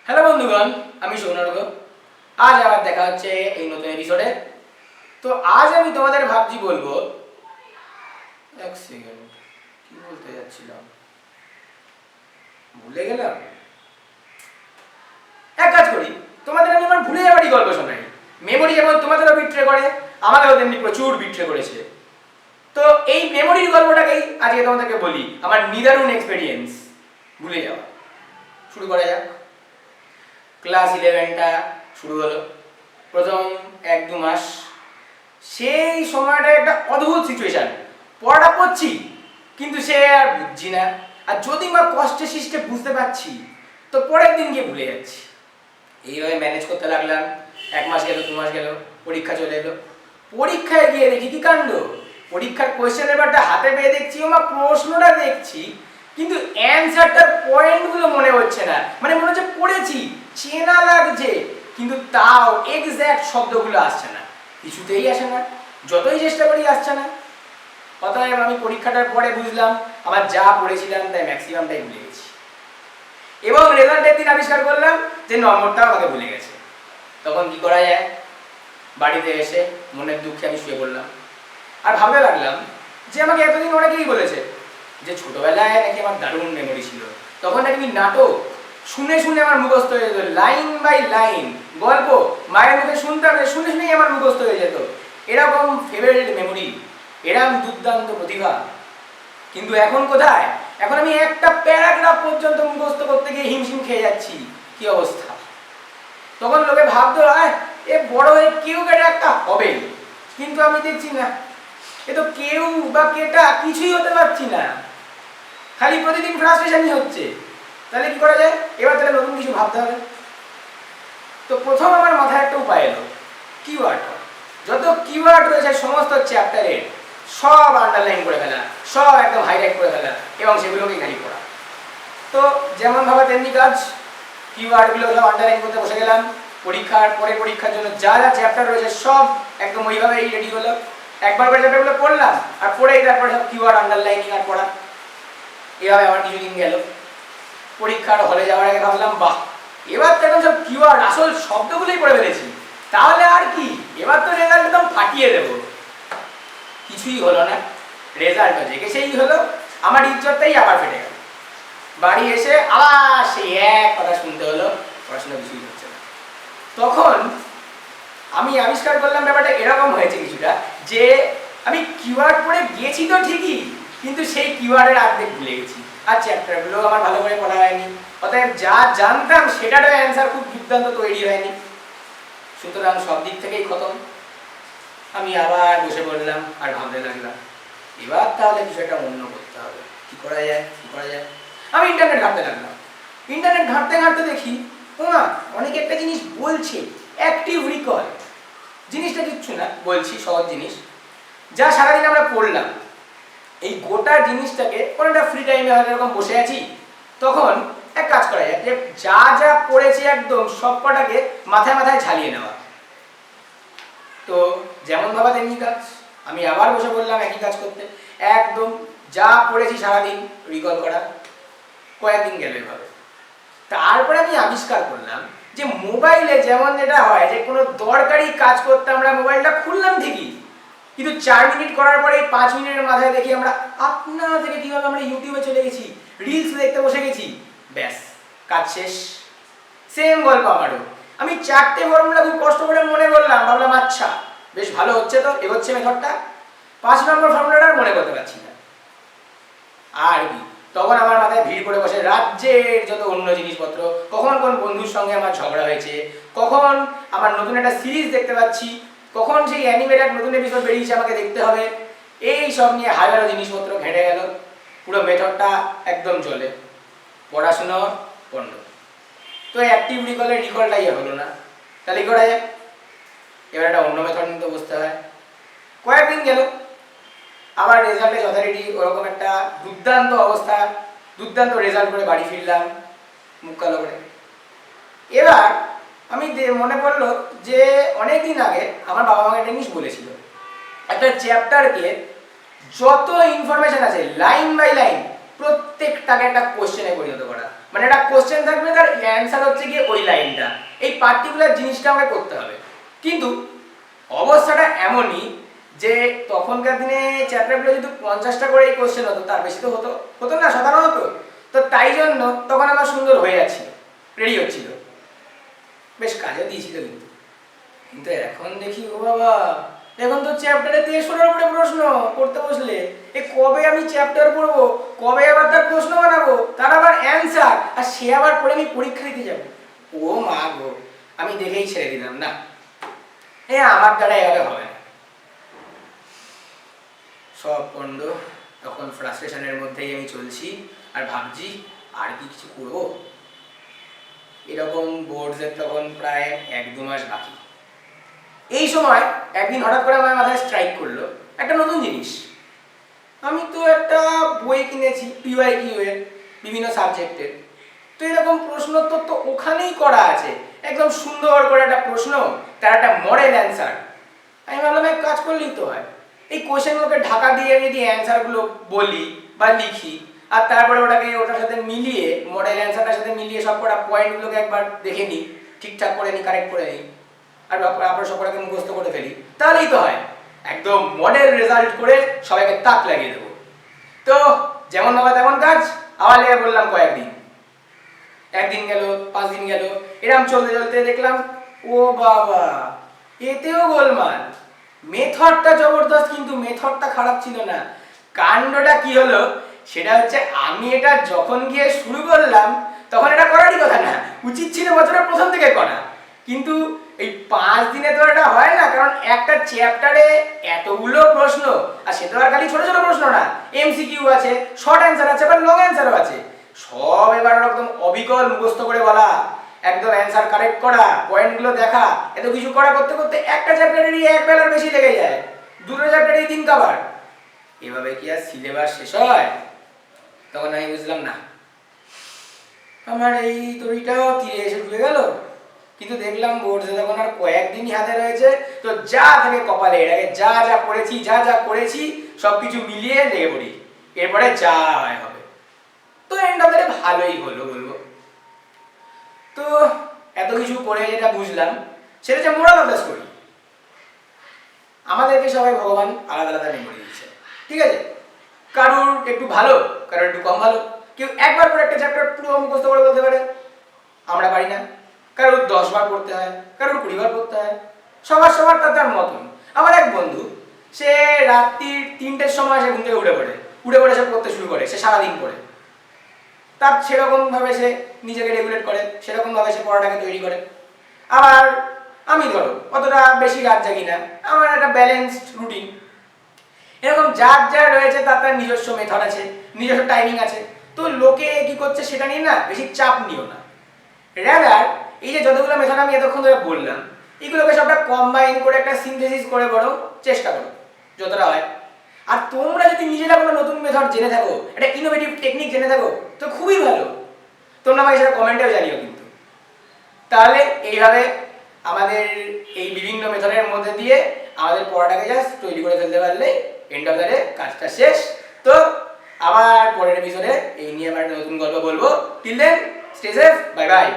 Hello বন্ধুগণ, আমি সৌনর্ঘ। আজ আবার দেখা হচ্ছে এই নতুন এপিসোডে। তো আজ আমি তোমাদের ভাবছি বলবো, এক সেকেন্ড, কি বলতে যাচ্ছিলাম ভুলে গেলাম। এক কাজ করি, তোমাদের আমি আমার ভুলে যাওয়ারই গল্প শোনাই। মেমোরি যেমন তোমাদেরও বিট্রে করে, আমাকেও তেমনি প্রচুর বিট্রে করেছে। তো এই মেমোরির গল্পটাকেই আজকে তোমাদেরকে বলি, আমার নিদারুণ এক্সপেরিয়েন্স ভুলে যাওয়া। শুরু করা যাক। ক্লাস 11টা শুরু হলো। প্রথম 1-2 মাস সেই সময়টা একটা অদ্ভুত সিচুয়েশন। পড়াটা পড়ছি কিন্তু সে আর বুঝছি না, আর যদি বা কষ্টে শিষ্টে বুঝতে পারছি তো পরের দিন গিয়ে ভুলে যাচ্ছি। এইভাবে ম্যানেজ করতে লাগলাম। 1 মাস গেল, 2 মাস গেল, পরীক্ষা চলে এলো। পরীক্ষায় গিয়ে দেখি কি কাণ্ড, পরীক্ষার কোয়েশ্চেন পেপারটা হাতে পেয়ে দেখছি, ওমা প্রশ্নটা দেখছি কিন্তু অ্যান্সারটার পয়েন্টগুলো মনে হচ্ছে না। মানে মনে হচ্ছে পড়েছি, চেনা লাগছে, কিন্তু তাও এক্স্যাক্ট শব্দগুলো আসছে না, কিছুতেই আসে না, যতই চেষ্টা করি আসছে না। অতএব আমি পরীক্ষাটার পরে বুঝলাম আমার যা পড়েছিলাম তাই ম্যাক্সিমামটাই ভুলে গেছি। এবং রেজাল্টের দিন আবিষ্কার করলাম যে নম্বরটাও আমাকে ভুলে গেছে। তখন কি করা যায়? বাড়িতে এসে মনের দুঃখে আমি শুয়ে পড়লাম আর ভাবতে লাগলাম যে আমাকে এতদিন অনেকেই বলেছে যে ছোটবেলায় নাকি আমার দারুণ মেমোরি ছিল, তখন নাকি আমি নাটক শুনে শুনে আমার মুখস্থ হয়ে যেত, লাইন বাই লাইন গল্প মায়ের মুখে শুনতাম, শুনে শুনেই আমার মুখস্থ হয়ে যেত। এরকম ফেভারিট মেমোরি, এরকম দুর্দান্ত প্রতিভা। কিন্তু এখন কোথায়? এখন আমি একটা প্যারাগ্রাফ পর্যন্ত মুখস্থ করতে গিয়ে হিমশিম খেয়ে যাচ্ছি। কি অবস্থা! তখন লোকে ভাবতো এ বড় হয়ে কেউ কেটে একটা হবে, কিন্তু আমি দেখছি না, এ তো কেউ বা কেটা কিছুই হতে পারছি না, খালি প্রতিদিন ফ্রাস্ট্রেশনই হচ্ছে। তাহলে কি করা যায়? এবার তাহলে নতুন কিছু ভাবতে হবে। তো প্রথম আমার মাথায় একটা উপায় এলো, কিওয়ার্ড। যত কিওয়ার্ড রয়েছে সমস্ত চ্যাপ্টারে সব আন্ডারলাইন করে ফেলা, সব একদম হাইলাইট করে ফেলা এবং সেগুলোকে খালি পড়া। তো যেমন ভাবা তেমনি কাজ, কিওয়ার্ডগুলো সব আন্ডারলাইন করতে বসে গেলাম। পরীক্ষার পরে পরীক্ষার জন্য যা যা চ্যাপ্টার রয়েছে সব একদম ওইভাবেই রেডি হলো। একবার করে চ্যাপ্টারগুলো পড়লাম আর পড়েই তারপরে সব কিওয়ার্ড আন্ডারলাইনিং আর পড়া। এভাবে আমার কিছুদিন গেল। পরীক্ষার হলে যাওয়ার আগে ভাবলাম, বাহ, এবার তো এখন সব কিওয়ার্ড আসল শব্দগুলোই পড়ে ফেলেছি, তাহলে আর কি, এবার তো রেজাল্ট একদম ফাটিয়ে দেবো। কিছুই হলো না, রেজাল্ট জেগে সেই হলো, আমার ইজ্জতটাই আবার ফেটে গেল। বাড়ি এসে আবার সেই এক কথা শুনতে হলো, পড়াশোনা কিছুই হচ্ছে না। তখন আমি আবিষ্কার করলাম ব্যাপারটা এরকম হয়েছে কিছুটা, যে আমি কিওয়ার্ড পড়ে গিয়েছি তো ঠিকই, কিন্তু সেই কিওয়ার্ডের অর্ধেক ভুলে গেছি, আর চ্যাপ্টারগুলো আমার ভালো করে পড়া হয়নি। অতএব যা জানতাম সেটারও অ্যান্সার খুব দুর্দান্ত তৈরি হয়নি। সুতরাং সব দিক থেকেই খতম। আমি আবার বসে পড়লাম আর ভাবতে লাগলাম, এবার তাহলে কিছু একটা অন্য করতে হবে। কি করা যায়, কি করা যায়? আমি ইন্টারনেট ঘাঁটতে লাগলাম। ইন্টারনেট ঘাঁটতে ঘাঁটতে দেখি না, অনেকে একটা জিনিস বলছে, অ্যাক্টিভ রিকল। জিনিসটা কিচ্ছু না, বলছি সহজ জিনিস, যা সারাদিন আমরা পড়লাম, এই গোটা জিনিসটাকে কোনো একটা ফ্রি টাইমে হয়তো এরকম বসে আছি, তখন এক কাজ করা যায় যে যা যা পড়েছি একদম সব কটাকে মাথায় মাথায় ঝালিয়ে নেওয়া। তো যেমন ভাবা তেমনি কাজ, আমি আবার বসে বললাম একই কাজ করতে, একদম যা পড়েছি সারাদিন রিকল করা। কয়েকদিন গেল এভাবে। তারপরে আমি আবিষ্কার করলাম যে মোবাইলে যেমন যেটা হয় যে কোনো দরকারি কাজ করতে আমরা মোবাইলটা খুললাম ঠিকই, কিন্তু 4 মিনিট করার পরে 5 মিনিটের মাথায় দেখি আমরা আপনা থেকে কিভাবে আমরা ইউটিউবে চলে গেছি, রিলস দেখতে বসে গেছি, ব্যাস কাজ শেষ। সেম গল্প আমারও। আমি 4টে ফর্মুলা খুব কষ্ট করে মনে করলাম, ভাবলাম আচ্ছা বেশ ভালো হচ্ছে, তো এগোচ্ছে মেথডটা। 5 নম্বর ফর্মুলাটা আর মনে করতে পারছি না। আর কি, তখন আমার মাথায় ভিড় করে বসে রাজ্যের যত অন্য জিনিসপত্র, কখন কোন বন্ধুর সঙ্গে আমার ঝগড়া হয়েছে, কখন আমার নতুন একটা সিরিজ দেখতে পাচ্ছি, কখন সেই অ্যানিমেটেড নতুন এপিসোড বেরিয়েছে আমাকে দেখতে হবে, এই সব নিয়ে হাজারো জিনিসপত্র ঘেঁটে গেল। পুরো মেথডটা একদম চলে, পড়াশুনো পণ্ড। তো অ্যাক্টিভ রিকলের রিকলটাই হলো না, তাহলে কি করা যায়? এবার একটা অন্য মেথড নিতে বসতে হয়। কয়েকদিন গেল, আবার রেজাল্টে যথারীতি ওরকম একটা দুর্দান্ত অবস্থা, দুর্দান্ত রেজাল্ট করে বাড়ি ফিরলাম মুখ কালো করে। এবার আমি মনে পড়লো যে অনেকদিন আগে আমার বাবা আমাকে একটা জিনিস বলেছিল, একটা চ্যাপ্টারকে যত ইনফরমেশন আছে লাইন বাই লাইন প্রত্যেকটাকে একটা কোশ্চেনে পরিণত করা, মানে একটা কোশ্চেন থাকবে তার অ্যান্সার হচ্ছে গিয়ে ওই লাইনটা, এই পার্টিকুলার জিনিসটা আমাকে করতে হবে। কিন্তু অবস্থাটা এমনই যে তখনকার দিনে চ্যাপ্টারগুলো যদি 50টা করে এই কোশ্চেন হতো, তার বেশি তো হতো না সাধারণত। তো তাই জন্য তখন আমার সুন্দর হয়ে যাচ্ছিল, রেডি হচ্ছিল, বেশ কাজও দিয়েছিল। কিন্তু এখন দেখি ও বাবা, এখন তো চ্যাপ্টারে 150টার উপরে প্রশ্ন পড়তে বসলে কবে আমি চ্যাপ্টার পড়বো, কবে আবার তার প্রশ্ন বানাবো, তার আবার অ্যান্সার, আর সে আবার পড়ে আমি পরীক্ষা দিতে যাবো। ও মা গো, আমি দেখেই ছেড়ে দিলাম, না আমার দ্বারা এভাবে হবে না, সব পণ্ড। তখন ফ্রাস্ট্রেশনের মধ্যেই আমি চলছি আর ভাবছি আর কি কিছু করবো। এরকম বোর্ডসের তখন প্রায় 1-2 মাস বাকি। এই সময় একদিন হঠাৎ করে আমার মাথায় স্ট্রাইক করলো একটা নতুন জিনিস। আমি তো একটা বই কিনেছি PYQ এর বিভিন্ন সাবজেক্টের, তো এরকম প্রশ্ন তো ওখানেই করা আছে, একদম সুন্দর করে একটা প্রশ্ন, তার একটা মডেল অ্যান্সার। আমি ভাবলাম এক কাজ করলেই তো হয়, এই কোশ্চেনগুলোকে ঢাকা দিয়ে যদি অ্যান্সারগুলো বলি বা লিখি, আর তারপরে ওটার সাথে মিলিয়ে, মডেল অ্যান্সারটার সাথে মিলিয়ে সব কটা পয়েন্টগুলোকে একবার দেখে নিই, ঠিকঠাক করে নিই, কারেক্ট করে নিই, আর আপনার সব কটাকে মুখস্থ করে ফেলি, তাহলেই তো হয়। একদম মডেল রেজাল্ট করে সবাইকে তাক লাগিয়ে দেবো। তো যেমন বাবা তেমন কাজ, আবার লেগে বললাম কয়েকদিন, একদিন গেল, 5 দিন গেল, এরকম চলতে চলতে দেখলাম ও বাবা, এতেও গোলমাল। মেথডটা জবরদস্ত, কিন্তু মেথডটা খারাপ ছিল না। কাণ্ডটা কি হলো সেটা হচ্ছে, আমি এটা যখন গিয়ে শুরু করলাম তখন এটা করারই কথা না, উচিত ছিল বছরের প্রথম থেকে করা, কিন্তু এই 5 দিনে তো এটা হয় না, কারণ একটা চ্যাপ্টারে এতগুলো প্রশ্ন, আর সে তো আর খালি ছোট ছোট প্রশ্ন না, MCQ আছে, শর্ট অ্যান্সার আছে, আবার লং অ্যান্সারও আছে, সব এবার একদম অবিকল মুখস্থ করে বলা, একদম অ্যান্সার কারেক্ট করা, পয়েন্টগুলো দেখা, এত কিছু করতে করতে একটা চ্যাপ্টারেরই এক বেলার বেশি লেগে যায়, দুটো চ্যাপ্টারেই 3 কভার। এভাবে কি আর সিলেবাস শেষ হয়? তখন আমি বুঝলাম না, আমার এই তরিটাও তীরে এসে ঢুকে গেল। কিন্তু দেখলাম বোর্ডে তখন আর কয়েকদিনই হাতে রয়েছে, তো যা থাকে কপালে, এর আগে যা যা করেছি সবকিছু মিলিয়ে লেগে পড়ি, এরপরে যা হয় হবে। তো এন্ড অফ দ্য ডে ভালোই হলো বলবো। তো এত কিছু করে যেটা বুঝলাম সেটা হচ্ছে মোরাল অফ দ্য স্টোরি, আমাদেরকে সবাই ভগবান আলাদা আলাদা মেমোরি দিচ্ছে, ঠিক আছে? কারোর একটু ভালো, কারোর একটু কম ভালো। কেউ একবার করে একটা চ্যাপ্টার পুরো মুখস্থ করে বলতে পারে, আমরা পারি না। কারোর 10 বার পড়তে হয়, কারোর 20 বার পড়তে হয়, সবার তার মতন। আমার এক বন্ধু, সে রাত্রির 3টের সময় সে ঘুম থেকে উঠে পড়ে সে পড়তে শুরু করে, সে সারাদিন পড়ে। তার সেরকমভাবে সে নিজেকে রেগুলেট করে, সেরকমভাবে সে পড়াটাকে তৈরি করে। আবার আমি ধরো অতটা বেশি রাত জাগি না, আমার একটা ব্যালেন্সড রুটিন। এরকম যার রয়েছে তার নিজস্ব মেথড আছে, নিজস্ব টাইমিং আছে। তো লোকে কি করছে সেটা নিয়ে না বেশি চাপ নিও না, রাদার এই যে যতগুলো মেথড আমি এতক্ষণ ধরে বললাম, এগুলোকে সবটা কম্বাইন করে একটা সিনথেসিস করে বড় চেষ্টা করো যতটা হয়। আর তোমরা যদি নিজেরা কোনো নতুন মেথড জেনে থাকো, একটা ইনোভেটিভ টেকনিক জেনে থাকো, তো খুবই ভালো, তোমরা আমাকে সেটা কমেন্টেও জানিও কিন্তু। তাহলে এইভাবে আমাদের এই বিভিন্ন মেথডের মধ্যে দিয়ে আমাদের পড়াটাকে জাস্ট তৈরি করে ফেলতে পারলে এন্ড অফ দ্য ডে কাজটা শেষ। তো আবার পরের এপিসোডে এই নিয়ে আবার নতুন গল্প বলবো। Till then stay safe, bye by.